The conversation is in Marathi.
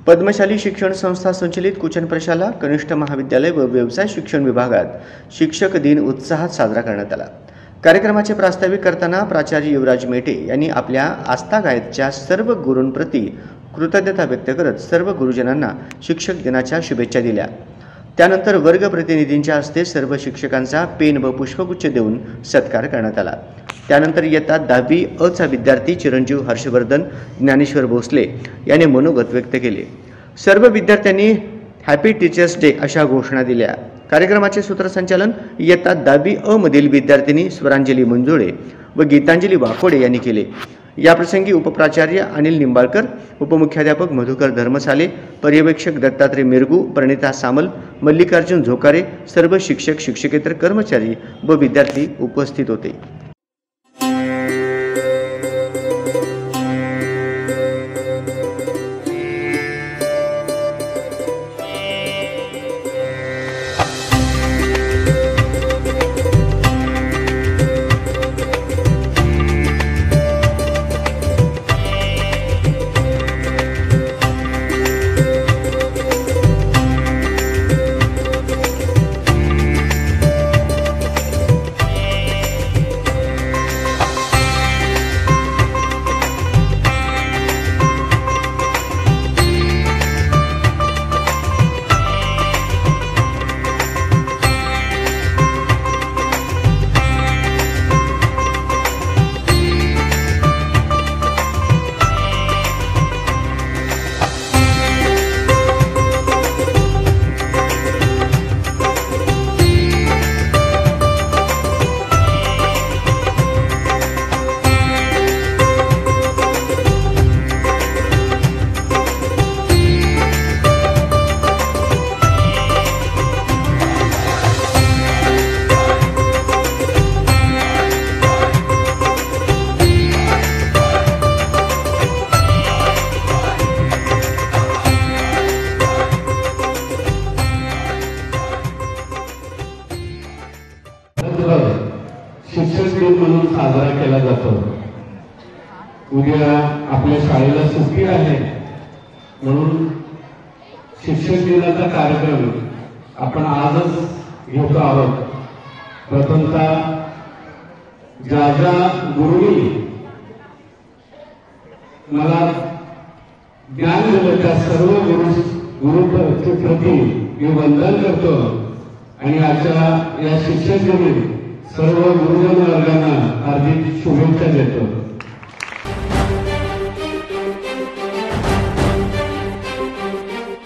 पद्मशाली शिक्षण संस्था संचलित कुचन प्रशाला कनिष्ठ महाविद्यालय व व्यवसाय शिक्षण विभागात शिक्षक दिन उत्साहात साजरा करण्यात आला। कार्यक्रमाचे प्रास्ताविक करताना प्राचार्य युवराज मेटे यांनी आपल्या आस्थागायतच्या सर्व गुरूंप्रती कृतज्ञता व्यक्त करत सर्व गुरुजनांना शिक्षक दिनाच्या शुभेच्छा दिल्या। त्यानंतर वर्ग प्रतिनिधींच्या हस्ते सर्व शिक्षकांचा पेन व पुष्पगुच्छ देऊन सत्कार करण्यात आला। त्यानंतर इयत्ता 10वी अ चा विद्यार्थी चिरंजीव हर्षवर्धन ज्ञानेश्वर भोसले याने मनोगत व्यक्त केले। सर्व विद्यार्थ्यांनी हॅपी टीचर्स डे अशा घोषणा दिल्या। कार्यक्रमाचे सूत्रसंचालन इयत्ता 10वी अ मधील विद्यार्थिनी स्वरांजली मंजुळे व गीतांजली वाकोडे यांनी केले। याप्रसंगी उपप्राचार्य अनिल निंबाळकर, उपमुख्याध्यापक मधुकर धर्मसाले, पर्यवेक्षक दत्तात्रय मिरगू, प्रणिता सामल, मल्लिकार्जुन झोकारे, सर्व शिक्षक, शिक्षकेतर कर्मचारी व विद्यार्थी उपस्थित होते। शिक्षक दिन म्हणून साजरा केला जातो। उद्या आपल्या शाळेला सुट्टी आहे म्हणून शिक्षक दिनाचा कार्यक्रम आपण आजच घेतो आहोत। प्रथमतः ज्या गुरुनी मला ज्ञान दिलं त्या सर्व गुरुच्या प्रती मी वंदन करतो आणि आजच्या या शिक्षक दिनी सर्व गुरुजन वर्गांना हार्दिक शुभेच्छा देतो।